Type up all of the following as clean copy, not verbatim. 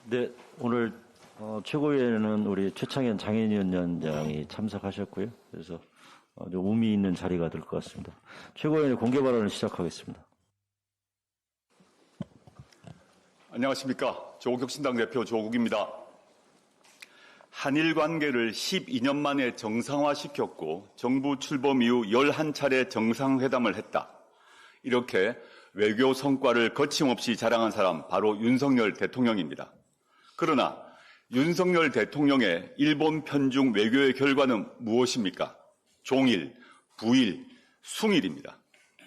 네, 오늘 최고위원회는 우리 최창현 장애인위원장이 참석하셨고요. 그래서 좀 의미 있는 자리가 될 것 같습니다. 최고위원회 공개 발언을 시작하겠습니다. 안녕하십니까. 조국혁신당 대표 조국입니다. 한일 관계를 12년 만에 정상화시켰고 정부 출범 이후 11차례 정상회담을 했다. 이렇게 외교 성과를 거침없이 자랑한 사람 바로 윤석열 대통령입니다. 그러나 윤석열 대통령의 일본 편중 외교의 결과는 무엇입니까? 종일, 부일, 숭일입니다.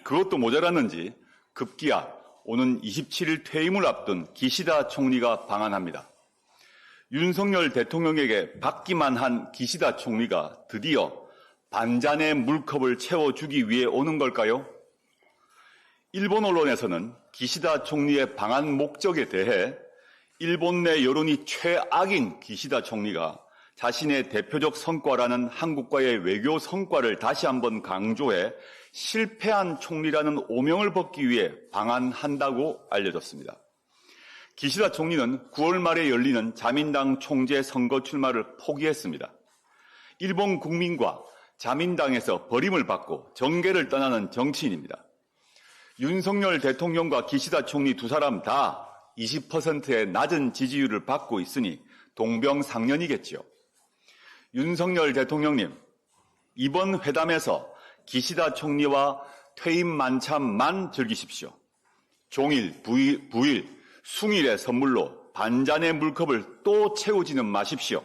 그것도 모자랐는지 급기야 오는 27일 퇴임을 앞둔 기시다 총리가 방한합니다. 윤석열 대통령에게 받기만 한 기시다 총리가 드디어 반잔의 물컵을 채워주기 위해 오는 걸까요? 일본 언론에서는 기시다 총리의 방한 목적에 대해 일본 내 여론이 최악인 기시다 총리가 자신의 대표적 성과라는 한국과의 외교 성과를 다시 한번 강조해 실패한 총리라는 오명을 벗기 위해 방한한다고 알려졌습니다. 기시다 총리는 9월 말에 열리는 자민당 총재 선거 출마를 포기했습니다. 일본 국민과 자민당에서 버림을 받고 정계를 떠나는 정치인입니다. 윤석열 대통령과 기시다 총리 두 사람 다 20%의 낮은 지지율을 받고 있으니 동병상련이겠지요. 윤석열 대통령님, 이번 회담에서 기시다 총리와 퇴임 만참만 즐기십시오. 종일, 부일, 숭일의 선물로 반잔의 물컵을 또 채우지는 마십시오.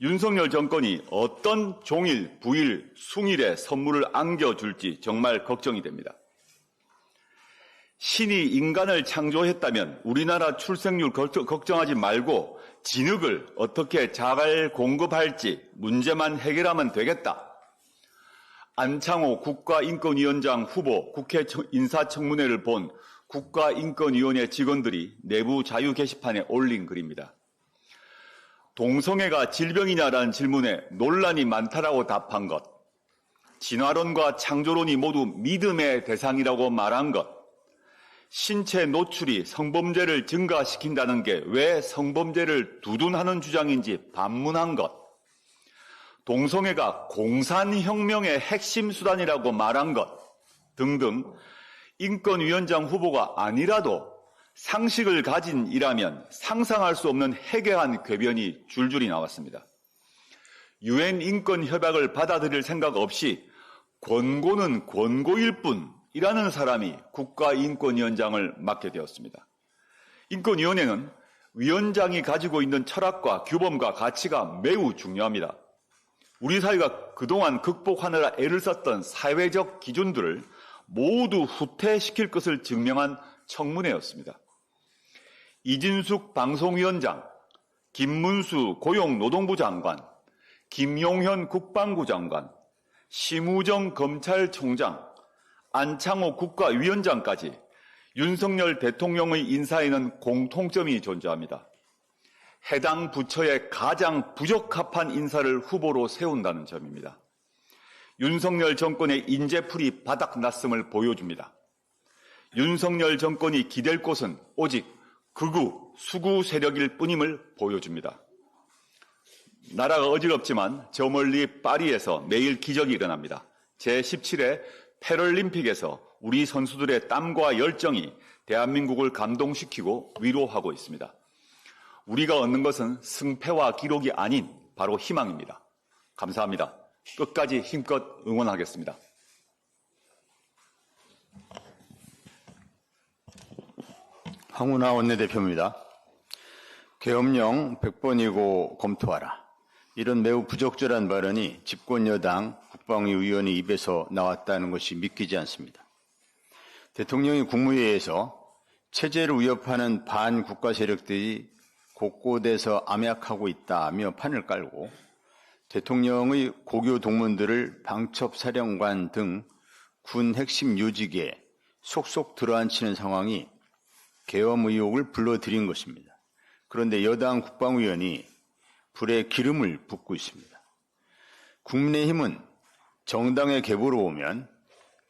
윤석열 정권이 어떤 종일, 부일, 숭일의 선물을 안겨줄지 정말 걱정이 됩니다. 신이 인간을 창조했다면 우리나라 출생률 걱정하지 말고 진흙을 어떻게 잘 공급할지 문제만 해결하면 되겠다. 안창호 국가인권위원장 후보 국회 인사청문회를 본 국가인권위원회 직원들이 내부 자유 게시판에 올린 글입니다. 동성애가 질병이냐라는 질문에 논란이 많다라고 답한 것, 진화론과 창조론이 모두 믿음의 대상이라고 말한 것, 신체 노출이 성범죄를 증가시킨다는 게 왜 성범죄를 두둔하는 주장인지 반문한 것, 동성애가 공산혁명의 핵심 수단이라고 말한 것 등등 인권위원장 후보가 아니라도 상식을 가진 이라면 상상할 수 없는 해괴한 궤변이 줄줄이 나왔습니다. 유엔 인권협약을 받아들일 생각 없이 권고는 권고일 뿐이라는 사람이 국가인권위원장을 맡게 되었습니다. 인권위원회는 위원장이 가지고 있는 철학과 규범과 가치가 매우 중요합니다. 우리 사회가 그동안 극복하느라 애를 썼던 사회적 기준들을 모두 후퇴시킬 것을 증명한 청문회였습니다. 이진숙 방송위원장, 김문수 고용노동부 장관, 김용현 국방부 장관, 심우정 검찰총장, 안창호 국가위원장까지 윤석열 대통령의 인사에는 공통점이 존재합니다. 해당 부처의 가장 부적합한 인사를 후보로 세운다는 점입니다. 윤석열 정권의 인재풀이 바닥났음을 보여줍니다. 윤석열 정권이 기댈 곳은 오직 극우, 수구 세력일 뿐임을 보여줍니다. 나라가 어지럽지만 저 멀리 파리에서 내일 기적이 일어납니다. 제17회 패럴림픽에서 우리 선수들의 땀과 열정이 대한민국을 감동시키고 위로하고 있습니다. 우리가 얻는 것은 승패와 기록이 아닌 바로 희망입니다. 감사합니다. 끝까지 힘껏 응원하겠습니다. 황운하 원내대표입니다. 계엄령 100번이고 검토하라. 이런 매우 부적절한 발언이 집권여당 국방위 의원의 입에서 나왔다는 것이 믿기지 않습니다. 대통령이 국무회의에서 체제를 위협하는 반국가 세력들이 곳곳에서 암약하고 있다며 판을 깔고 대통령의 고교 동문들을 방첩사령관 등 군 핵심 요직에 속속 들어앉히는 상황이 계엄 의혹을 불러들인 것입니다. 그런데 여당 국방위원이 불에 기름을 붓고 있습니다. 국민의힘은 정당의 계보로 보면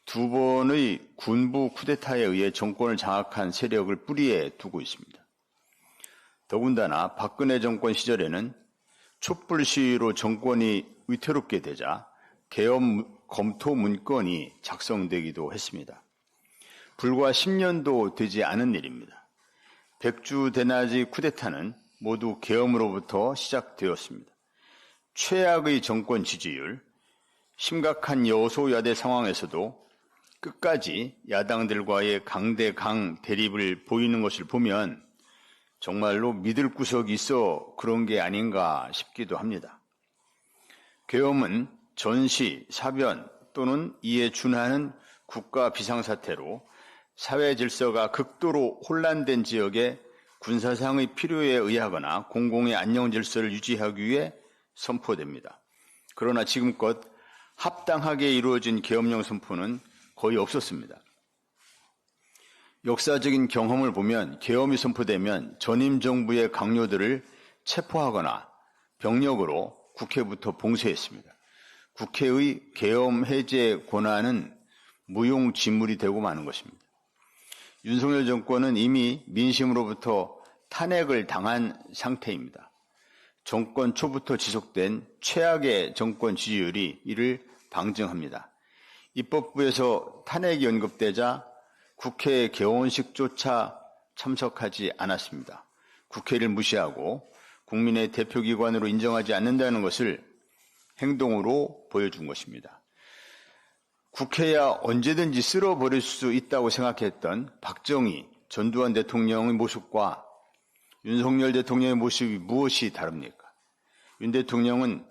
두 번의 군부 쿠데타에 의해 정권을 장악한 세력을 뿌리에 두고 있습니다. 더군다나 박근혜 정권 시절에는 촛불 시위로 정권이 위태롭게 되자 계엄 검토 문건이 작성되기도 했습니다. 불과 10년도 되지 않은 일입니다. 백주 대낮의 쿠데타는 모두 계엄으로부터 시작되었습니다. 최악의 정권 지지율, 심각한 여소야대 상황에서도 끝까지 야당들과의 강대강 대립을 보이는 것을 보면 정말로 믿을 구석이 있어 그런 게 아닌가 싶기도 합니다. 계엄은 전시, 사변 또는 이에 준하는 국가 비상사태로 사회 질서가 극도로 혼란된 지역에 군사상의 필요에 의하거나 공공의 안녕 질서를 유지하기 위해 선포됩니다. 그러나 지금껏 합당하게 이루어진 계엄령 선포는 거의 없었습니다. 역사적인 경험을 보면 계엄이 선포되면 전임 정부의 강요들을 체포하거나 병력으로 국회부터 봉쇄했습니다. 국회의 계엄 해제 권한은 무용지물이 되고 마는 것입니다. 윤석열 정권은 이미 민심으로부터 탄핵을 당한 상태입니다. 정권 초부터 지속된 최악의 정권 지지율이 이를 방증합니다. 입법부에서 탄핵이 언급되자 국회 개원식조차 참석하지 않았습니다. 국회를 무시하고 국민의 대표기관으로 인정하지 않는다는 것을 행동으로 보여준 것입니다. 국회야 언제든지 쓸어버릴 수 있다고 생각했던 박정희, 전두환 대통령의 모습과 윤석열 대통령의 모습이 무엇이 다릅니까? 윤 대통령은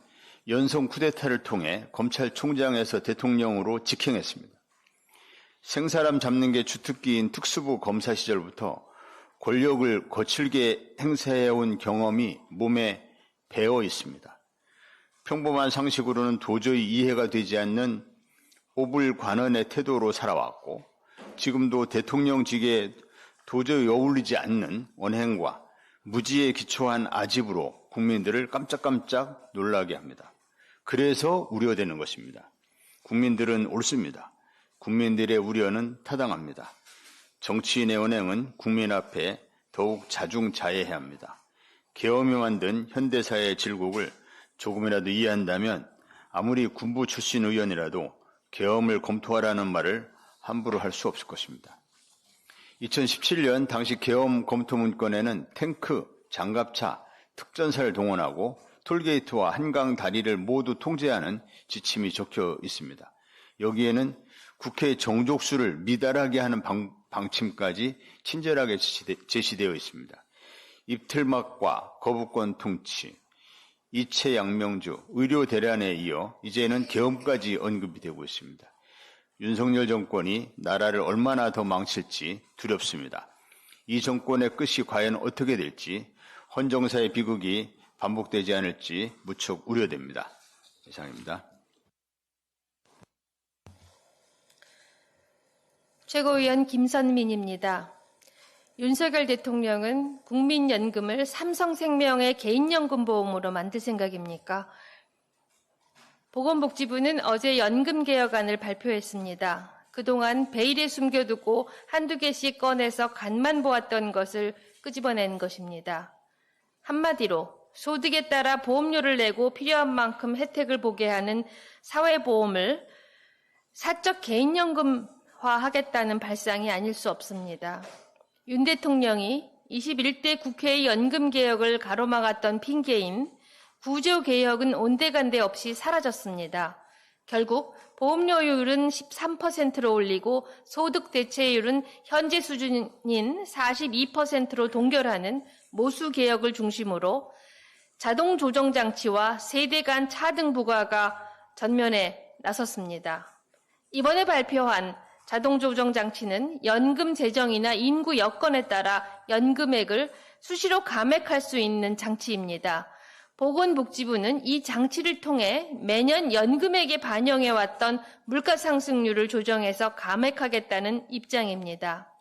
연성 쿠데타를 통해 검찰총장에서 대통령으로 직행했습니다. 생사람 잡는 게 주특기인 특수부 검사 시절부터 권력을 거칠게 행사해온 경험이 몸에 배어 있습니다. 평범한 상식으로는 도저히 이해가 되지 않는 오불관원의 태도로 살아왔고 지금도 대통령직에 도저히 어울리지 않는 언행과 무지에 기초한 아집으로 국민들을 깜짝깜짝 놀라게 합니다. 그래서 우려되는 것입니다. 국민들은 옳습니다. 국민들의 우려는 타당합니다. 정치인의 언행은 국민 앞에 더욱 자중자애해야 합니다. 계엄이 만든 현대사회의 질곡을 조금이라도 이해한다면 아무리 군부 출신 의원이라도 계엄을 검토하라는 말을 함부로 할 수 없을 것입니다. 2017년 당시 계엄 검토 문건에는 탱크, 장갑차, 특전사를 동원하고 톨게이트와 한강 다리를 모두 통제하는 지침이 적혀 있습니다. 여기에는 국회의 정족수를 미달하게 하는 방침까지 친절하게 제시되어 있습니다. 입틀막과 거부권 통치, 이채양명주, 의료 대란에 이어 이제는 계엄까지 언급이 되고 있습니다. 윤석열 정권이 나라를 얼마나 더 망칠지 두렵습니다. 이 정권의 끝이 과연 어떻게 될지, 헌정사의 비극이 반복되지 않을지 무척 우려됩니다. 이상입니다. 최고위원 김선민입니다. 윤석열 대통령은 국민연금을 삼성생명의 개인연금보험으로 만들 생각입니까? 보건복지부는 어제 연금개혁안을 발표했습니다. 그동안 베일에 숨겨두고 한두 개씩 꺼내서 간만 보았던 것을 끄집어낸 것입니다. 한마디로 소득에 따라 보험료를 내고 필요한 만큼 혜택을 보게 하는 사회보험을 사적 개인연금화하겠다는 발상이 아닐 수 없습니다. 윤 대통령이 21대 국회의 연금개혁을 가로막았던 핑계인 구조개혁은 온데간데 없이 사라졌습니다. 결국 보험료율은 13%로 올리고 소득대체율은 현재 수준인 42%로 동결하는 모수개혁을 중심으로 자동조정장치와 세대 간 차등 부과가 전면에 나섰습니다. 이번에 발표한 자동조정장치는 연금 재정이나 인구 여건에 따라 연금액을 수시로 감액할 수 있는 장치입니다. 보건복지부는 이 장치를 통해 매년 연금액에 반영해왔던 물가상승률을 조정해서 감액하겠다는 입장입니다.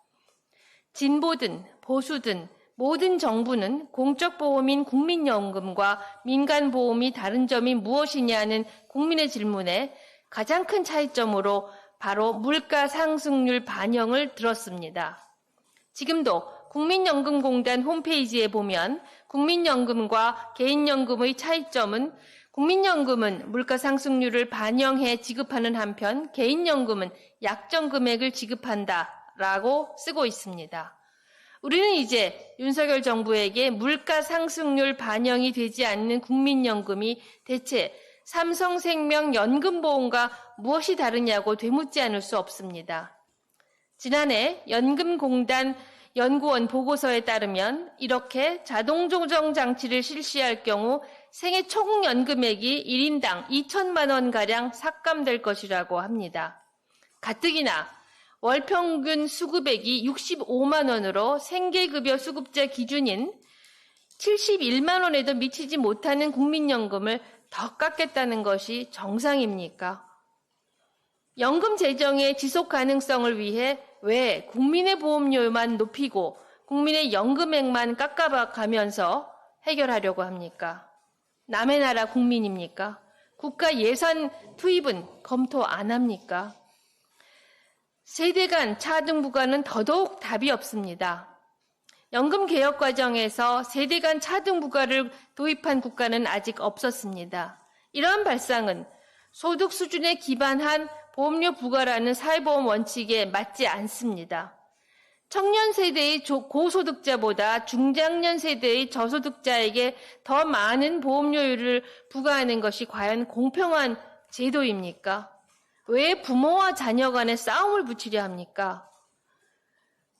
진보든 보수든 모든 정부는 공적보험인 국민연금과 민간보험이 다른 점이 무엇이냐는 국민의 질문에 가장 큰 차이점으로 바로 물가상승률 반영을 들었습니다. 지금도 국민연금공단 홈페이지에 보면 국민연금과 개인연금의 차이점은 국민연금은 물가상승률을 반영해 지급하는 한편 개인연금은 약정 금액을 지급한다라고 쓰고 있습니다. 우리는 이제 윤석열 정부에게 물가상승률 반영이 되지 않는 국민연금이 대체 삼성생명 연금보험과 무엇이 다르냐고 되묻지 않을 수 없습니다. 지난해 연금공단 연구원 보고서에 따르면 이렇게 자동조정 장치를 실시할 경우 생애 총 연금액이 1인당 2천만 원가량 삭감될 것이라고 합니다. 가뜩이나 월 평균 수급액이 65만 원으로 생계급여 수급자 기준인 71만 원에도 미치지 못하는 국민연금을 더 깎겠다는 것이 정상입니까? 연금 재정의 지속 가능성을 위해 왜 국민의 보험료만 높이고 국민의 연금액만 깎아가면서 해결하려고 합니까? 남의 나라 국민입니까? 국가 예산 투입은 검토 안 합니까? 세대 간 차등 부과는 더더욱 답이 없습니다. 연금 개혁 과정에서 세대 간 차등 부과를 도입한 국가는 아직 없었습니다. 이러한 발상은 소득 수준에 기반한 보험료 부과라는 사회보험 원칙에 맞지 않습니다. 청년 세대의 고소득자보다 중장년 세대의 저소득자에게 더 많은 보험료율을 부과하는 것이 과연 공평한 제도입니까? 왜 부모와 자녀 간에 싸움을 붙이려 합니까?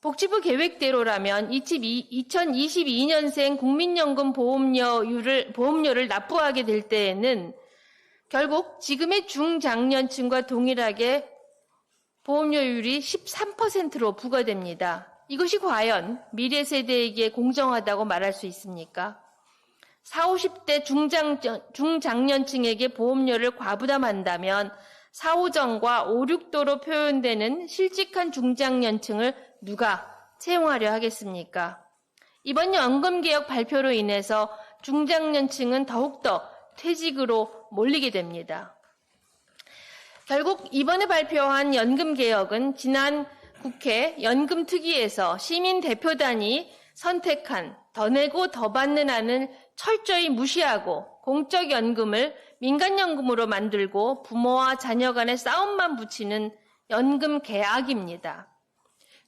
복지부 계획대로라면 2022년생 국민연금 보험료를 납부하게 될 때에는 결국 지금의 중장년층과 동일하게 보험료율이 13%로 부과됩니다. 이것이 과연 미래 세대에게 공정하다고 말할 수 있습니까? 40, 50대 중장년층에게 보험료를 과부담한다면 4, 5정과 5, 6도로 표현되는 실직한 중장년층을 누가 채용하려 하겠습니까? 이번 연금개혁 발표로 인해서 중장년층은 더욱더 퇴직으로 몰리게 됩니다. 결국 이번에 발표한 연금개혁은 지난 국회 연금특위에서 시민대표단이 선택한 더 내고 더 받는 안을 철저히 무시하고 공적연금을 민간연금으로 만들고 부모와 자녀 간의 싸움만 붙이는 연금개혁입니다.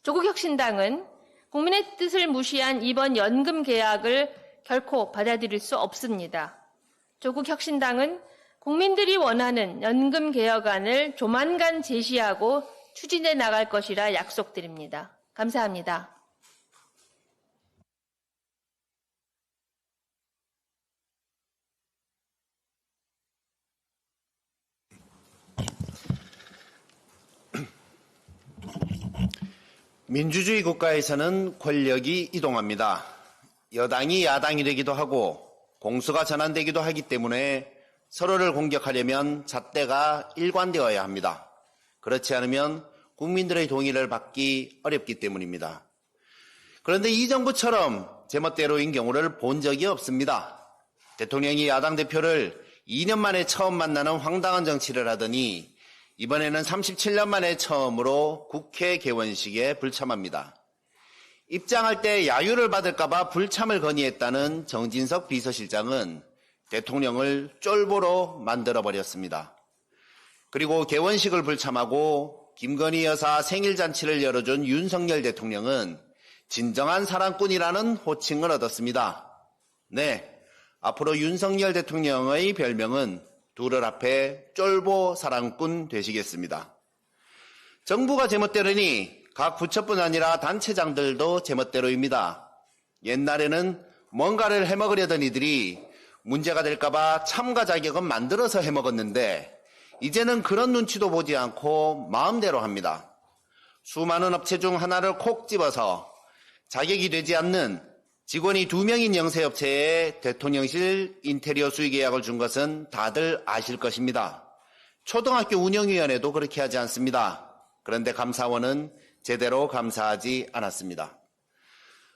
조국혁신당은 국민의 뜻을 무시한 이번 연금개혁을 결코 받아들일 수 없습니다. 조국혁신당은 국민들이 원하는 연금개혁안을 조만간 제시하고 추진해 나갈 것이라 약속드립니다. 감사합니다. 민주주의 국가에서는 권력이 이동합니다. 여당이 야당이 되기도 하고 공수가 전환되기도 하기 때문에 서로를 공격하려면 잣대가 일관되어야 합니다. 그렇지 않으면 국민들의 동의를 받기 어렵기 때문입니다. 그런데 이 정부처럼 제멋대로인 경우를 본 적이 없습니다. 대통령이 야당 대표를 2년 만에 처음 만나는 황당한 정치를 하더니 이번에는 37년 만에 처음으로 국회 개원식에 불참합니다. 입장할 때 야유를 받을까봐 불참을 건의했다는 정진석 비서실장은 대통령을 쫄보로 만들어버렸습니다. 그리고 개원식을 불참하고 김건희 여사 생일잔치를 열어준 윤석열 대통령은 진정한 사랑꾼이라는 호칭을 얻었습니다. 네, 앞으로 윤석열 대통령의 별명은 둘을 합해 쫄보 사랑꾼 되시겠습니다. 정부가 제멋대로니 각 부처뿐 아니라 단체장들도 제멋대로입니다. 옛날에는 뭔가를 해먹으려던 이들이 문제가 될까봐 참가 자격은 만들어서 해먹었는데 이제는 그런 눈치도 보지 않고 마음대로 합니다. 수많은 업체 중 하나를 콕 집어서 자격이 되지 않는 직원이 2명인 영세업체에 대통령실 인테리어 수의 계약을 준 것은 다들 아실 것입니다. 초등학교 운영위원회도 그렇게 하지 않습니다. 그런데 감사원은 제대로 감사하지 않았습니다.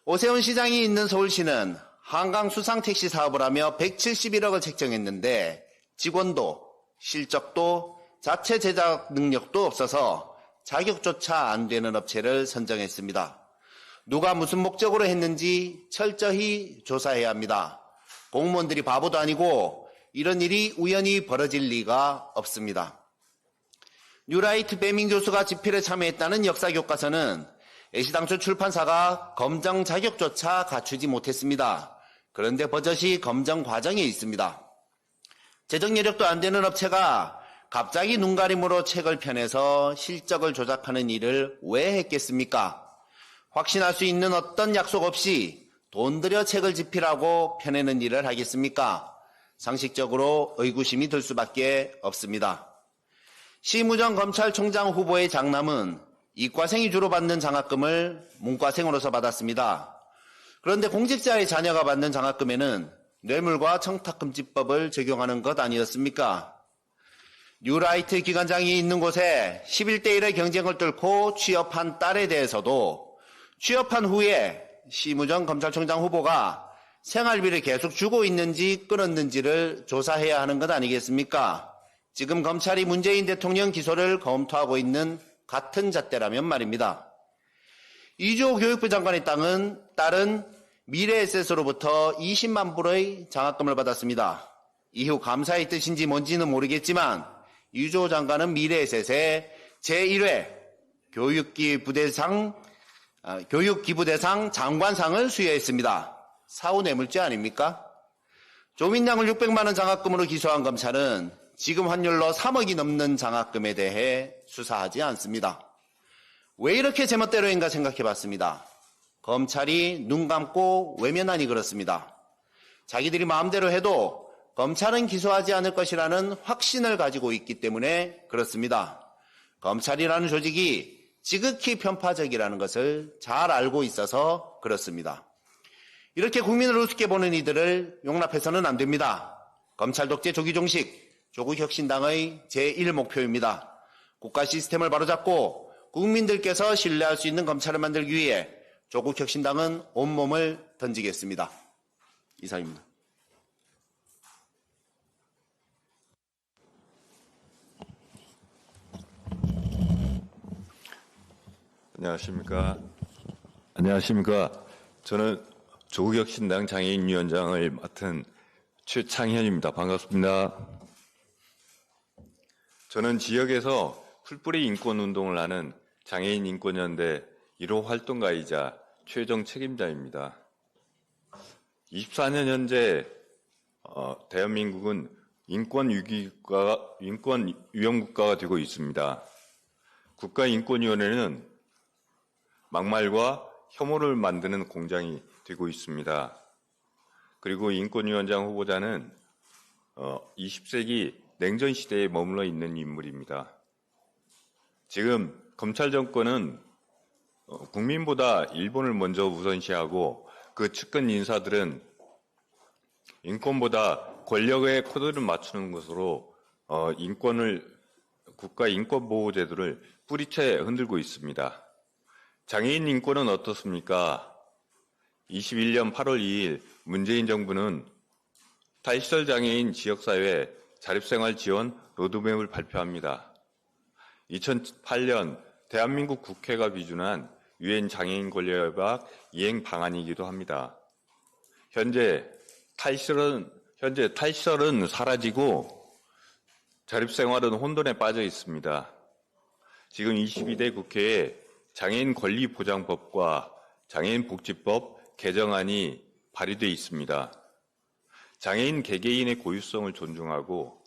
오세훈 시장이 있는 서울시는 한강 수상택시 사업을 하며 171억을 책정했는데 직원도 실적도 자체 제작 능력도 없어서 자격조차 안 되는 업체를 선정했습니다. 누가 무슨 목적으로 했는지 철저히 조사해야 합니다. 공무원들이 바보도 아니고 이런 일이 우연히 벌어질 리가 없습니다. 뉴라이트 배민 교수가 집필에 참여했다는 역사교과서는 애시당초 출판사가 검정 자격조차 갖추지 못했습니다. 그런데 버젓이 검정 과정에 있습니다. 재정 여력도 안 되는 업체가 갑자기 눈가림으로 책을 펴내서 실적을 조작하는 일을 왜 했겠습니까? 확신할 수 있는 어떤 약속 없이 돈 들여 책을 집필하고 펴내는 일을 하겠습니까? 상식적으로 의구심이 들 수밖에 없습니다. 심우정 검찰총장 후보의 장남은 이과생이 주로 받는 장학금을 문과생으로서 받았습니다. 그런데 공직자의 자녀가 받는 장학금에는 뇌물과 청탁금지법을 적용하는 것 아니었습니까? 뉴라이트 기관장이 있는 곳에 11대 1의 경쟁을 뚫고 취업한 딸에 대해서도 취업한 후에 심우정 검찰총장 후보가 생활비를 계속 주고 있는지 끊었는지를 조사해야 하는 것 아니겠습니까? 지금 검찰이 문재인 대통령 기소를 검토하고 있는 같은 잣대라면 말입니다. 이주호 교육부 장관의 딸은 미래에셋으로부터 20만 불의 장학금을 받았습니다. 이후 감사의 뜻인지 뭔지는 모르겠지만 이주호 장관은 미래에셋의 제1회 교육기부대상 장관상을 수여했습니다. 사후 뇌물죄 아닙니까? 조민양을 600만 원 장학금으로 기소한 검찰은 지금 환율로 3억이 넘는 장학금에 대해 수사하지 않습니다. 왜 이렇게 제멋대로인가 생각해봤습니다. 검찰이 눈 감고 외면하니 그렇습니다. 자기들이 마음대로 해도 검찰은 기소하지 않을 것이라는 확신을 가지고 있기 때문에 그렇습니다. 검찰이라는 조직이 지극히 편파적이라는 것을 잘 알고 있어서 그렇습니다. 이렇게 국민을 우습게 보는 이들을 용납해서는 안 됩니다. 검찰 독재 조기 종식, 조국혁신당의 제1목표입니다. 국가 시스템을 바로잡고 국민들께서 신뢰할 수 있는 검찰을 만들기 위해 조국혁신당은 온몸을 던지겠습니다. 이상입니다. 안녕하십니까. 저는 조국혁신당 장애인위원장을 맡은 최창현입니다. 반갑습니다. 저는 지역에서 풀뿌리 인권운동을 하는 장애인인권연대 1호 활동가이자 최종 책임자입니다. 24년 현재 대한민국은 인권위험국가가 되고 있습니다. 국가인권위원회는 막말과 혐오를 만드는 공장이 되고 있습니다. 그리고 인권위원장 후보자는 20세기 냉전 시대에 머물러 있는 인물입니다. 지금 검찰 정권은 국민보다 일본을 먼저 우선시하고 그 측근 인사들은 인권보다 권력의 코드를 맞추는 것으로 국가 인권보호제도를 뿌리채 흔들고 있습니다. 장애인 인권은 어떻습니까? 21년 8월 2일 문재인 정부는 탈시설 장애인 지역사회 자립생활 지원 로드맵을 발표합니다. 2008년 대한민국 국회가 비준한 유엔 장애인 권리협약 이행 방안이기도 합니다. 현재 탈시설은 사라지고 자립생활은 혼돈에 빠져 있습니다. 지금 22대 국회에 장애인 권리보장법과 장애인복지법 개정안이 발의되어 있습니다. 장애인 개개인의 고유성을 존중하고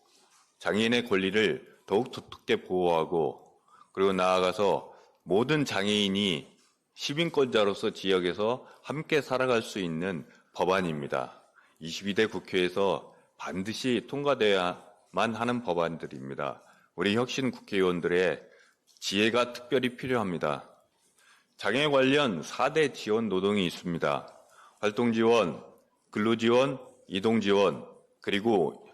장애인의 권리를 더욱 두텁게 보호하고 그리고 나아가서 모든 장애인이 시민권자로서 지역에서 함께 살아갈 수 있는 법안입니다. 22대 국회에서 반드시 통과되어야만 하는 법안들입니다. 우리 혁신 국회의원들의 지혜가 특별히 필요합니다. 장애 관련 4대 지원 노동이 있습니다. 활동지원, 근로지원, 이동지원, 그리고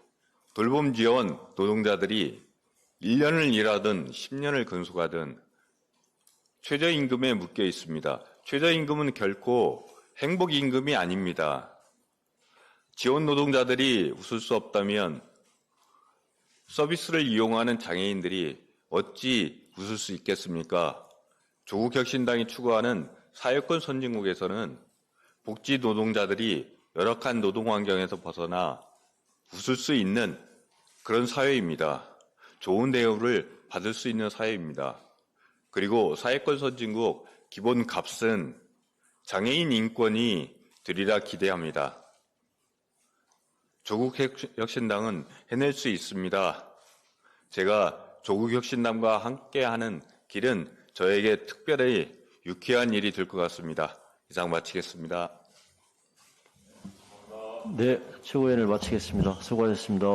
돌봄지원 노동자들이 1년을 일하든 10년을 근속하든 최저임금에 묶여 있습니다. 최저임금은 결코 행복임금이 아닙니다. 지원 노동자들이 웃을 수 없다면 서비스를 이용하는 장애인들이 어찌 웃을 수 있겠습니까? 조국혁신당이 추구하는 사회권 선진국에서는 복지 노동자들이 열악한 노동 환경에서 벗어나 웃을 수 있는 그런 사회입니다. 좋은 대우를 받을 수 있는 사회입니다. 그리고 사회권 선진국 기본 값은 장애인 인권이 되리라 기대합니다. 조국혁신당은 해낼 수 있습니다. 제가 조국혁신당과 함께하는 길은 저에게 특별히 유쾌한 일이 될 것 같습니다. 이상 마치겠습니다. 네, 최고위원을 마치겠습니다. 수고하셨습니다.